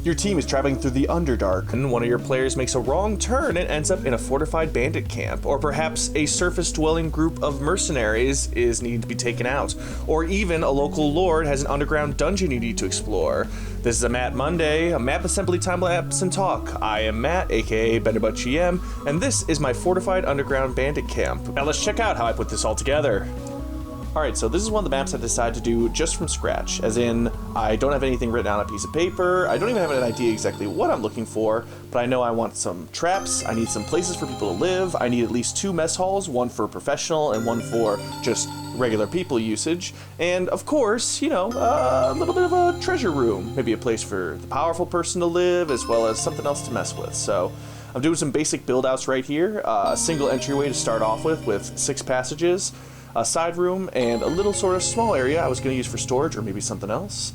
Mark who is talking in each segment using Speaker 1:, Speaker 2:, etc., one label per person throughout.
Speaker 1: Your team is traveling through the Underdark, and one of your players makes a wrong turn and ends up in a fortified bandit camp, or perhaps a surface-dwelling group of mercenaries is needed to be taken out, or even a local lord has an underground dungeon you need to explore. This is a Matt Monday, a map assembly time-lapse and talk. I am Matt, aka Bandit, and this is my fortified underground bandit camp. Now let's check out how I put this all together. Alright, so this is one of the maps I decided to do just from scratch, as in, I don't have anything written on a piece of paper, I don't even have an idea exactly what I'm looking for, but I know I want some traps, I need some places for people to live, I need at least 2 mess halls, one for professional and one for just regular people usage, and of course, you know, a little bit of a treasure room, maybe a place for the powerful person to live, as well as something else to mess with. So I'm doing some basic build outs right here, a single entryway to start off with 6 passages, a side room, and a little sort of small area I was going to use for storage or maybe something else.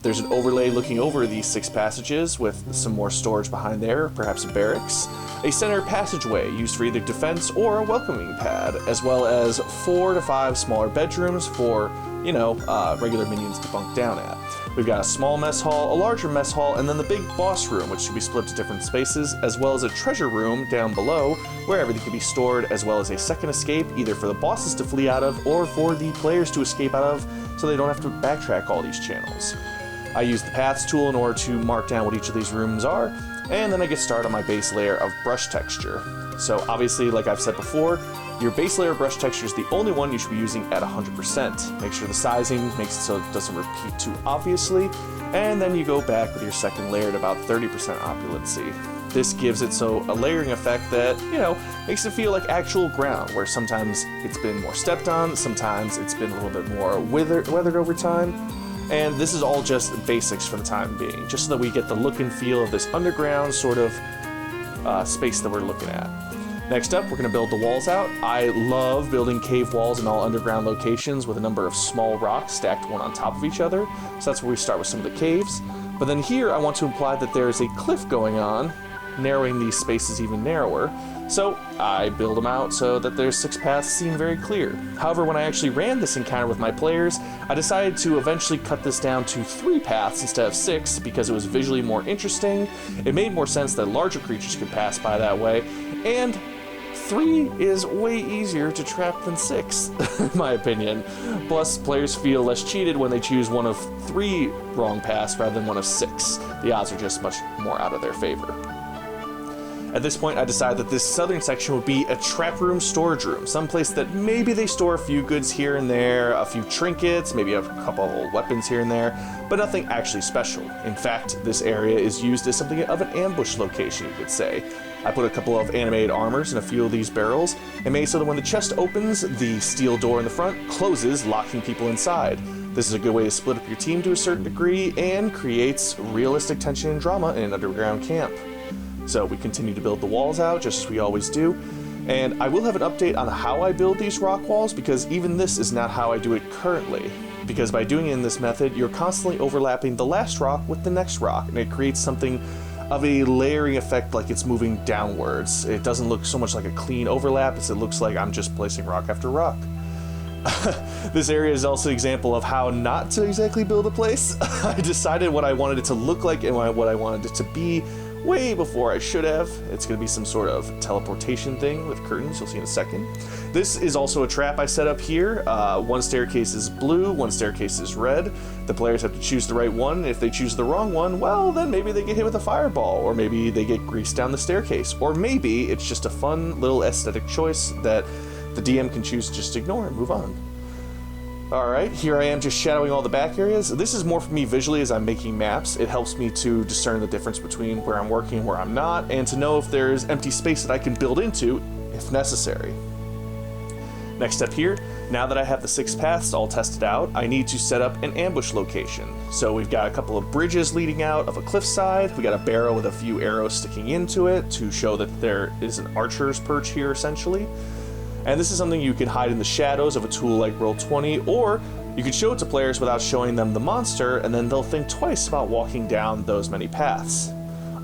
Speaker 1: There's an overlay looking over these 6 passages with some more storage behind there, perhaps a barracks, a center passageway used for either defense or a welcoming pad, as well as 4 to 5 smaller bedrooms for, you know, regular minions to bunk down at. We've got a small mess hall, a larger mess hall, and then the big boss room, which should be split to different spaces, as well as a treasure room down below where everything can be stored, as well as a second escape, either for the bosses to flee out of or for the players to escape out of so they don't have to backtrack all these channels. I use the paths tool in order to mark down what each of these rooms are, and then I get started on my base layer of brush texture. So obviously, like I've said before, your base layer brush texture is the only one you should be using at 100%. Make sure the sizing makes it so it doesn't repeat too obviously, and then you go back with your second layer at about 30% opulency. This gives it so a layering effect that, you know, makes it feel like actual ground, where sometimes it's been more stepped on, sometimes it's been a little bit more weathered over time. And this is all just basics for the time being, just so that we get the look and feel of this underground sort of space that we're looking at. Next up, we're going to build the walls out. I love building cave walls in all underground locations with a number of small rocks stacked one on top of each other. So that's where we start with some of the caves. But then here I want to imply that there is a cliff going on, narrowing these spaces even narrower. So I build them out so that there's 6 paths seem very clear. However, when I actually ran this encounter with my players, I decided to eventually cut this down to 3 paths instead of 6 because it was visually more interesting. It made more sense that larger creatures could pass by that way, and 3 is way easier to trap than 6, in my opinion. Plus, players feel less cheated when they choose one of 3 wrong paths rather than one of 6. The odds are just much more out of their favor. At this point, I decided that this southern section would be a trap room storage room, someplace that maybe they store a few goods here and there, a few trinkets, maybe a couple of old weapons here and there, but nothing actually special. In fact, this area is used as something of an ambush location, you could say. I put a couple of animated armors in a few of these barrels, and made so that when the chest opens, the steel door in the front closes, locking people inside. This is a good way to split up your team to a certain degree, and creates realistic tension and drama in an underground camp. So we continue to build the walls out, just as we always do, and I will have an update on how I build these rock walls, because even this is not how I do it currently. Because by doing it in this method, you're constantly overlapping the last rock with the next rock, and it creates something of a layering effect, like it's moving downwards. It doesn't look so much like a clean overlap as it looks like I'm just placing rock after rock. This area is also an example of how not to exactly build a place. I decided what I wanted it to look like and what I wanted it to be way before I should have. It's going to be some sort of teleportation thing with curtains, you'll see in a second. This is also a trap I set up here. One staircase is blue, one staircase is red. The players have to choose the right one. If they choose the wrong one, well, then maybe they get hit with a fireball, or maybe they get greased down the staircase, or maybe it's just a fun little aesthetic choice that the DM can choose to just ignore and move on. Alright, here I am just shadowing all the back areas. This is more for me visually as I'm making maps. It helps me to discern the difference between where I'm working and where I'm not, and to know if there's empty space that I can build into if necessary. Next up here, now that I have the 6 paths all tested out, I need to set up an ambush location. So we've got a couple of bridges leading out of a cliffside. We got a barrow with a few arrows sticking into it to show that there is an archer's perch here, essentially. And this is something you can hide in the shadows of a tool like Roll20, or you could show it to players without showing them the monster, and then they'll think twice about walking down those many paths.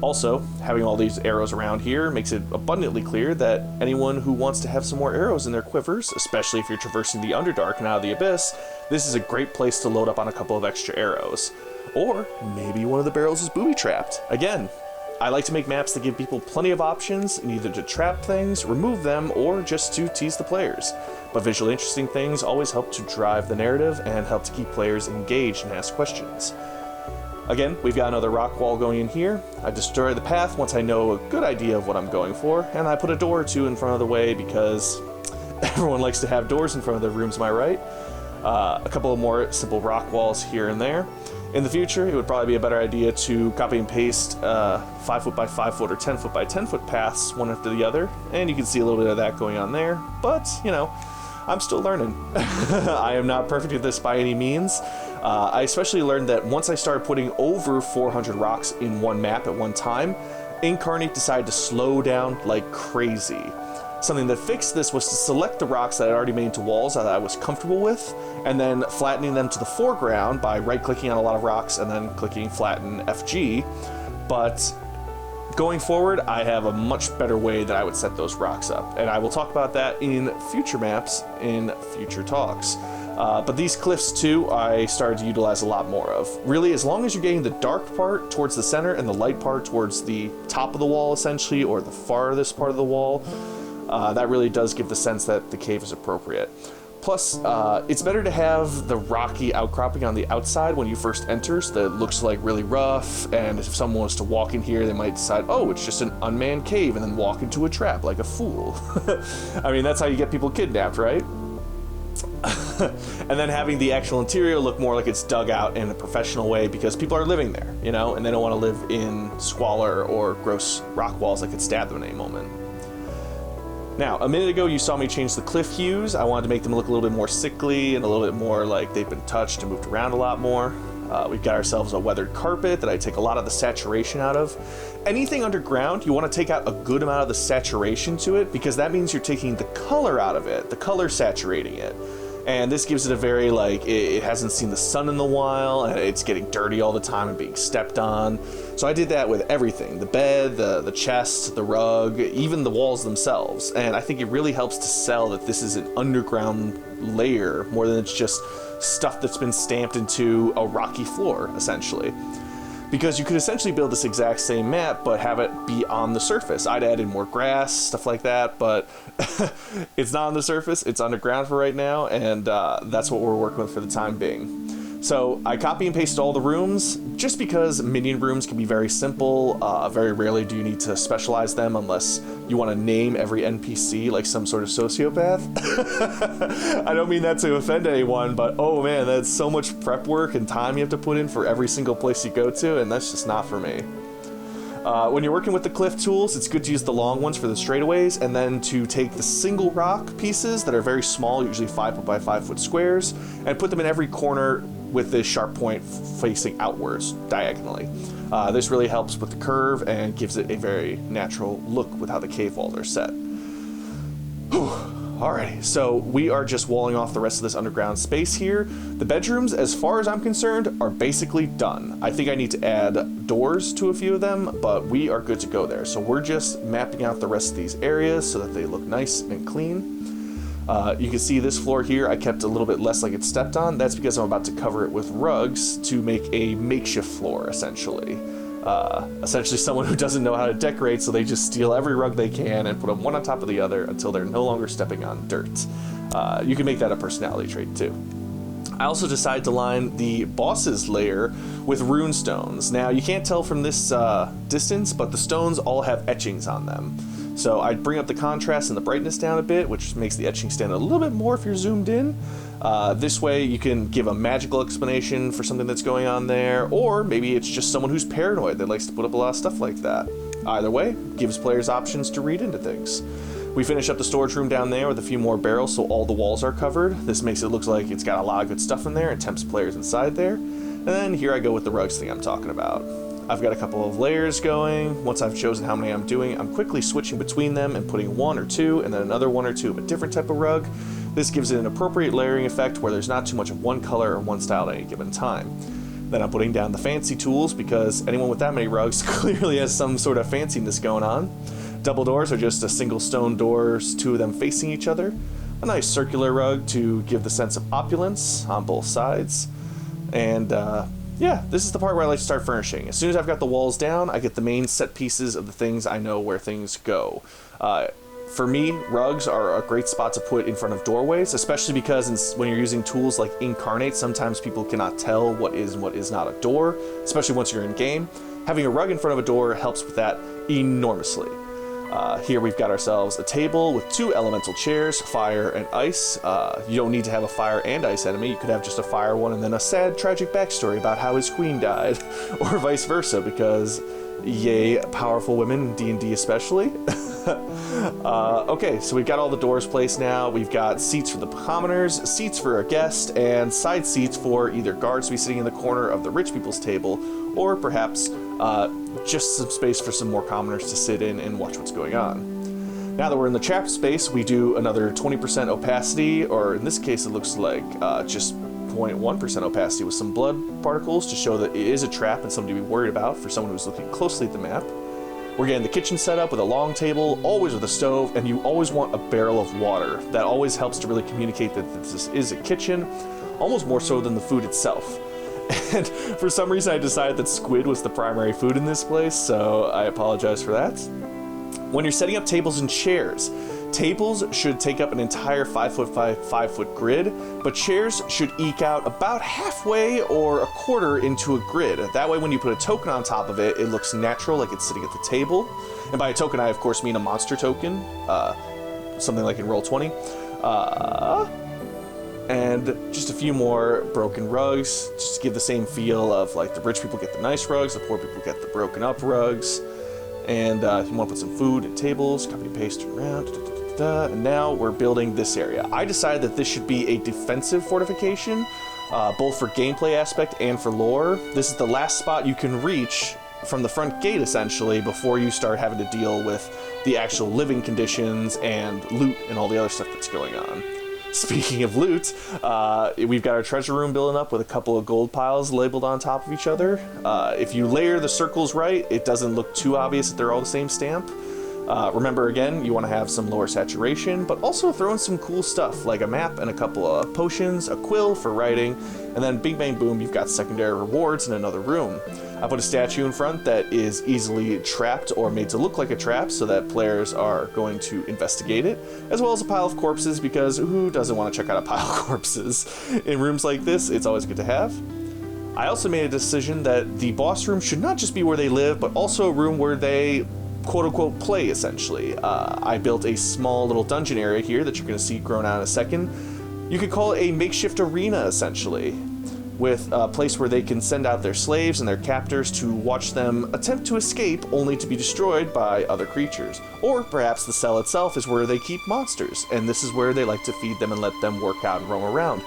Speaker 1: Also, having all these arrows around here makes it abundantly clear that anyone who wants to have some more arrows in their quivers, especially if you're traversing the Underdark and out of the Abyss, this is a great place to load up on a couple of extra arrows. Or maybe one of the barrels is booby-trapped. Again, I like to make maps that give people plenty of options, either to trap things, remove them, or just to tease the players. But visually interesting things always help to drive the narrative and help to keep players engaged and ask questions. Again, we've got another rock wall going in here. I destroy the path once I know a good idea of what I'm going for, and I put a door or two in front of the way because everyone likes to have doors in front of their rooms, am I right? A couple of more simple rock walls here and there. In the future, it would probably be a better idea to copy and paste 5 foot by 5 foot or 10 foot by 10 foot paths one after the other, and you can see a little bit of that going on there, but, you know, I'm still learning. I am not perfect at this by any means. I especially learned that once I started putting over 400 rocks in one map at one time, Inkarnate decided to slow down like crazy. Something that fixed this was to select the rocks that I already made into walls that I was comfortable with, and then flattening them to the foreground by right-clicking on a lot of rocks and then clicking flatten FG. But going forward, I have a much better way that I would set those rocks up, and I will talk about that in future maps, in future talks. But these cliffs too, I started to utilize a lot more of. Really, as long as you're getting the dark part towards the center and the light part towards the top of the wall, essentially, or the farthest part of the wall, that really does give the sense that the cave is appropriate. Plus, it's better to have the rocky outcropping on the outside when you first enter, so that it looks like really rough, and if someone was to walk in here, they might decide, oh, it's just an unmanned cave, and then walk into a trap like a fool. I mean, that's how you get people kidnapped, right? And then having the actual interior look more like it's dug out in a professional way because people are living there, you know, and they don't want to live in squalor or gross rock walls that could stab them at any moment. Now, a minute ago you saw me change the cliff hues. I wanted to make them look a little bit more sickly and a little bit more like they've been touched and moved around a lot more. We've got ourselves a weathered carpet that I take a lot of the saturation out of. Anything underground, you want to take out a good amount of the saturation to it because that means you're taking the color out of it, the color saturating it. And this gives it a very, like, it hasn't seen the sun in a while, and it's getting dirty all the time and being stepped on. So I did that with everything, the bed, the chest, the rug, even the walls themselves. And I think it really helps to sell that this is an underground layer more than it's just stuff that's been stamped into a rocky floor, essentially. Because you could essentially build this exact same map, but have it be on the surface. I'd add in more grass, stuff like that, but it's not on the surface, it's underground for right now, and that's what we're working with for the time being. So I copy and pasted all the rooms, just because minion rooms can be very simple. Very rarely do you need to specialize them unless you want to name every NPC like some sort of sociopath. I don't mean that to offend anyone, but oh man, that's so much prep work and time you have to put in for every single place you go to, and that's just not for me. When you're working with the cliff tools, it's good to use the long ones for the straightaways, and then to take the single rock pieces that are very small, usually 5 foot by 5 foot squares, and put them in every corner with this sharp point facing outwards diagonally. This really helps with the curve and gives it a very natural look with how the cave walls are set. Alrighty, so we are just walling off the rest of this underground space here. The bedrooms, as far as I'm concerned, are basically done. I think I need to add doors to a few of them, but we are good to go there. So we're just mapping out the rest of these areas so that they look nice and clean. You can see this floor here, I kept a little bit less like it's stepped on. That's because I'm about to cover it with rugs to make a makeshift floor, essentially. Essentially someone who doesn't know how to decorate, so they just steal every rug they can and put them one on top of the other until they're no longer stepping on dirt. You can make that a personality trait too. I also decided to line the boss's lair with rune stones. Now you can't tell from this distance, but the stones all have etchings on them. So I'd bring up the contrast and the brightness down a bit, which makes the etching stand a little bit more if you're zoomed in. This way you can give a magical explanation for something that's going on there, or maybe it's just someone who's paranoid that likes to put up a lot of stuff like that. Either way, gives players options to read into things. We finish up the storage room down there with a few more barrels so all the walls are covered. This makes it look like it's got a lot of good stuff in there and tempts players inside there. And then here I go with the rugs thing I'm talking about. I've got a couple of layers going. Once I've chosen how many I'm doing, I'm quickly switching between them and putting one or two and then another one or two of a different type of rug. This gives it an appropriate layering effect where there's not too much of one color or one style at any given time. Then I'm putting down the fancy tools because anyone with that many rugs clearly has some sort of fanciness going on. Double doors are just a single stone doors, two of them facing each other. A nice circular rug to give the sense of opulence on both sides. And yeah, this is the part where I like to start furnishing. As soon as I've got the walls down, I get the main set pieces of the things I know where things go. For me, rugs are a great spot to put in front of doorways, especially because when you're using tools like Inkarnate, sometimes people cannot tell what is and what is not a door, especially once you're in game. Having a rug in front of a door helps with that enormously. Here we've got ourselves a table with 2 elemental chairs, fire and ice. You don't need to have a fire and ice enemy. You could have just a fire one and then a sad, tragic backstory about how his queen died, or vice versa, because yay, powerful women in D&D especially. Okay, so we've got all the doors placed now. We've got seats for the commoners, seats for a guest, and side seats for either guards to be sitting in the corner of the rich people's table, or perhaps just some space for some more commoners to sit in and watch what's going on. Now that we're in the trap space, we do another 20% opacity, or in this case it looks like just 0.1% opacity with some blood particles to show that it is a trap and something to be worried about for someone who's looking closely at the map. We're getting the kitchen set up with a long table, always with a stove, and you always want a barrel of water. That always helps to really communicate that this is a kitchen, almost more so than the food itself. And for some reason I decided that squid was the primary food in this place, so I apologize for that. When you're setting up tables and chairs, tables should take up an entire 5-foot by 5-foot grid, but chairs should eke out about halfway or a quarter into a grid. That way when you put a token on top of it, it looks natural, like it's sitting at the table. And by a token I of course mean a monster token, something like in Roll20. And just a few more broken rugs, just to give the same feel of like the rich people get the nice rugs, the poor people get the broken up rugs. And you want to put some food and tables, copy and paste around. And now we're building this area. I decided that this should be a defensive fortification, both for gameplay aspect and for lore. This is the last spot you can reach from the front gate, essentially, before you start having to deal with the actual living conditions and loot and all the other stuff that's going on. Speaking of loot, we've got our treasure room building up with a couple of gold piles labeled on top of each other. If you layer the circles right, it doesn't look too obvious that they're all the same stamp. Remember, again, you want to have some lower saturation, but also throw in some cool stuff like a map and a couple of potions, a quill for writing, and then bing bang boom, you've got secondary rewards in another room. I put a statue in front that is easily trapped or made to look like a trap so that players are going to investigate it, as well as a pile of corpses, because who doesn't want to check out a pile of corpses? In rooms like this, it's always good to have. I also made a decision that the boss room should not just be where they live, but also a room where they quote-unquote play, essentially. I built a small little dungeon area here that you're going to see grown out in a second. You could call it a makeshift arena, essentially, with a place where they can send out their slaves and their captors to watch them attempt to escape only to be destroyed by other creatures. Or perhaps the cell itself is where they keep monsters, and this is where they like to feed them and let them work out and roam around.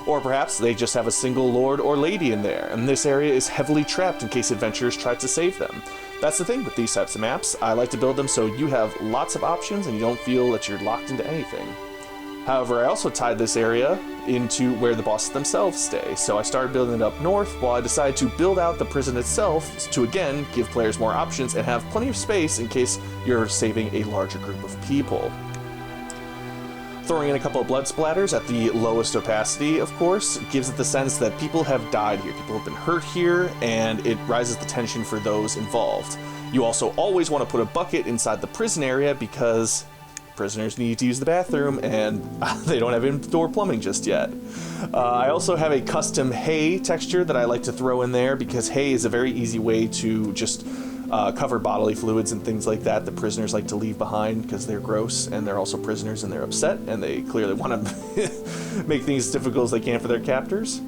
Speaker 1: Or perhaps they just have a single lord or lady in there, and this area is heavily trapped in case adventurers try to save them. That's the thing with these types of maps. I like to build them so you have lots of options and you don't feel that you're locked into anything. However, I also tied this area into where the bosses themselves stay, so I started building it up north while I decided to build out the prison itself to again give players more options and have plenty of space in case you're saving a larger group of people. Throwing in a couple of blood splatters at the lowest opacity, of course, gives it the sense that people have died here, people have been hurt here, and it rises the tension for those involved. You also always want to put a bucket inside the prison area because prisoners need to use the bathroom and they don't have indoor plumbing just yet. I also have a custom hay texture that I like to throw in there because hay is a very easy way to just cover bodily fluids and things like that prisoners like to leave behind because they're gross and they're also prisoners and they're upset and they clearly want to make things as difficult as they can for their captors.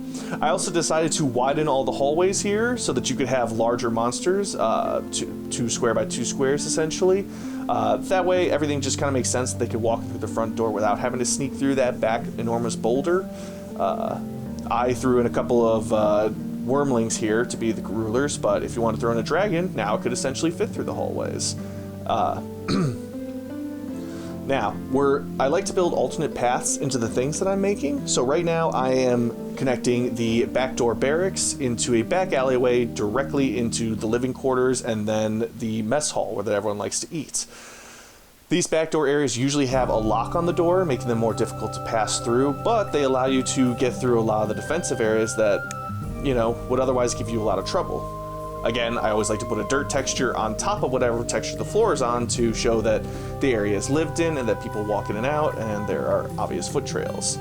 Speaker 1: I also decided to widen all the hallways here so that you could have larger monsters, 2 square by 2 squares essentially. That way everything just kind of makes sense that they could walk through the front door without having to sneak through that back enormous boulder. I threw in a couple of wormlings here to be the rulers, but if you want to throw in a dragon, now it could essentially fit through the hallways. Now, I like to build alternate paths into the things that I'm making, so right now I am connecting the backdoor barracks into a back alleyway directly into the living quarters and then the mess hall where everyone likes to eat. These backdoor areas usually have a lock on the door, making them more difficult to pass through, but they allow you to get through a lot of the defensive areas that would otherwise give you a lot of trouble. Again, I always like to put a dirt texture on top of whatever texture the floor is on to show that the area is lived in and that people walk in and out and there are obvious foot trails.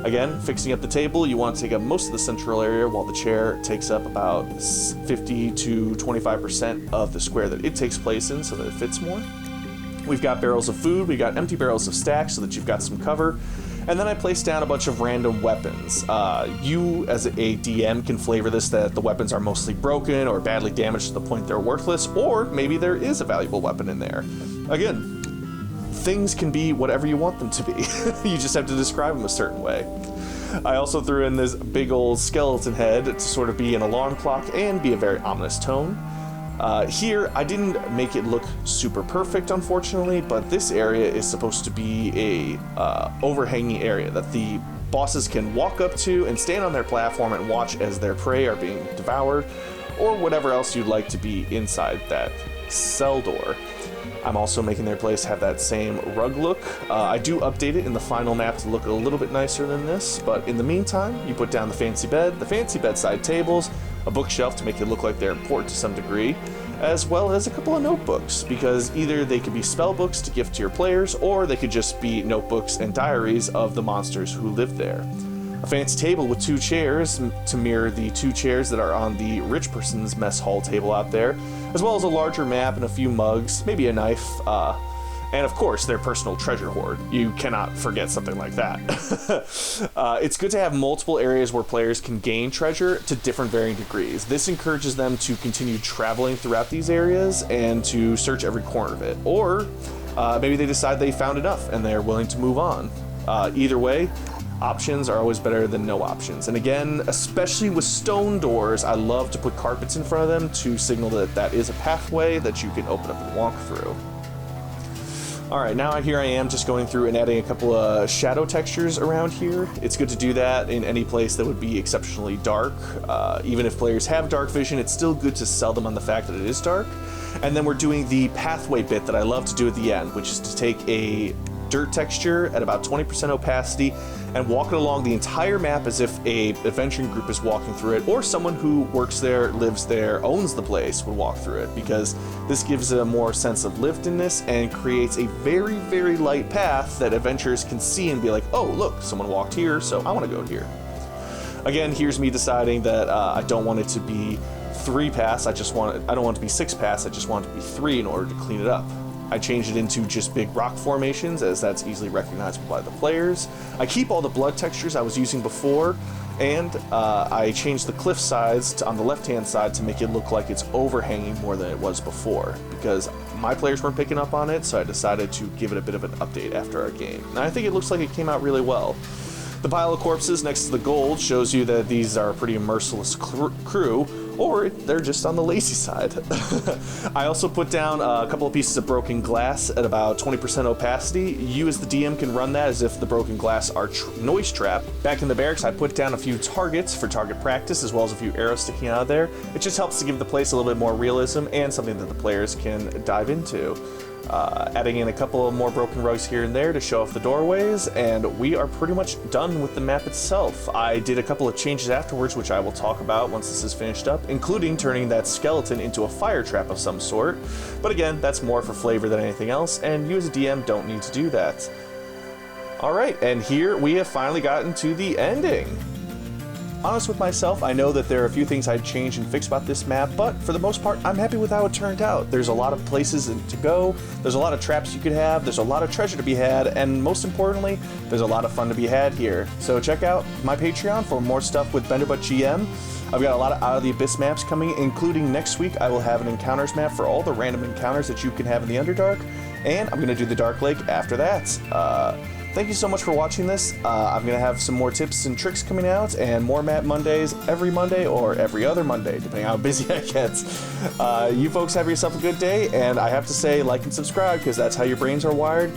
Speaker 1: Again, fixing up the table, you want to take up most of the central area while the chair takes up about 50 to 25% of the square that it takes place in so that it fits more. We've got barrels of food, we've got empty barrels of stacks so that you've got some cover, and then I placed down a bunch of random weapons. You, as a DM, can flavor this that the weapons are mostly broken or badly damaged to the point they're worthless, or maybe there is a valuable weapon in there. Again, things can be whatever you want them to be. You just have to describe them a certain way. I also threw in this big old skeleton head to sort of be an alarm clock and be a very ominous tone. Here, I didn't make it look super perfect, unfortunately, but this area is supposed to be a overhanging area that the bosses can walk up to and stand on their platform and watch as their prey are being devoured, or whatever else you'd like to be inside that cell door. I'm also making their place have that same rug look. I do update it in the final map to look a little bit nicer than this, but in the meantime, you put down the fancy bed, the fancy bedside tables, a bookshelf to make it look like they're important to some degree, as well as a couple of notebooks, because either they could be spell books to gift to your players, or they could just be notebooks and diaries of the monsters who live there. A fancy table with 2 chairs to mirror the 2 chairs that are on the rich person's mess hall table out there, as well as a larger map and a few mugs, maybe a knife, and of course their personal treasure hoard. You cannot forget something like that. It's good to have multiple areas where players can gain treasure to different varying degrees. This encourages them to continue traveling throughout these areas and to search every corner of it. Or maybe they decide they found enough and they're willing to move on. Either way, options are always better than no options. And again, especially with stone doors, I love to put carpets in front of them to signal that that is a pathway that you can open up and walk through. Alright, now here I am just going through and adding a couple of shadow textures around here. It's good to do that in any place that would be exceptionally dark. Even if players have dark vision, it's still good to sell them on the fact that it is dark. And then we're doing the pathway bit that I love to do at the end, which is to take a dirt texture at about 20% opacity and walk it along the entire map as if a adventuring group is walking through it, or someone who works there, lives there, owns the place would walk through it, because this gives it a more sense of livedness and creates a very, very light path that adventurers can see and be like, oh, look, someone walked here, so I want to go here. Again, here's me deciding that I don't want it to be 3 paths, I don't want it to be 6 paths, I just want it to be 3 in order to clean it up. I changed it into just big rock formations, as that's easily recognizable by the players. I keep all the blood textures I was using before, and I changed the cliff sides on the left-hand side to make it look like it's overhanging more than it was before, because my players weren't picking up on it, so I decided to give it a bit of an update after our game. And I think it looks like it came out really well. The pile of corpses next to the gold shows you that these are a pretty merciless crew, or they're just on the lazy side. I also put down a couple of pieces of broken glass at about 20% opacity. You as the DM can run that as if the broken glass are noise trap. Back in the barracks, I put down a few targets for target practice, as well as a few arrows sticking out of there. It just helps to give the place a little bit more realism and something that the players can dive into. Adding in a couple of more broken rugs here and there to show off the doorways, and we are pretty much done with the map itself. I did a couple of changes afterwards, which I will talk about once this is finished up, including turning that skeleton into a fire trap of some sort. But again, that's more for flavor than anything else, and you as a DM don't need to do that. Alright, and here we have finally gotten to the ending. Honest with myself, I know that there are a few things I'd change and fix about this map, but for the most part, I'm happy with how it turned out. There's a lot of places to go, there's a lot of traps you could have, there's a lot of treasure to be had, and most importantly, there's a lot of fun to be had here. So check out my Patreon for more stuff with Bandit GM. I've got a lot of Out of the Abyss maps coming, including next week I will have an encounters map for all the random encounters that you can have in the Underdark, and I'm going to do the Dark Lake after that. Thank you so much for watching this. I'm going to have some more tips and tricks coming out, and more Map Mondays every Monday or every other Monday, depending on how busy I get. You folks have yourself a good day, and I have to say, like and subscribe, because that's how your brains are wired.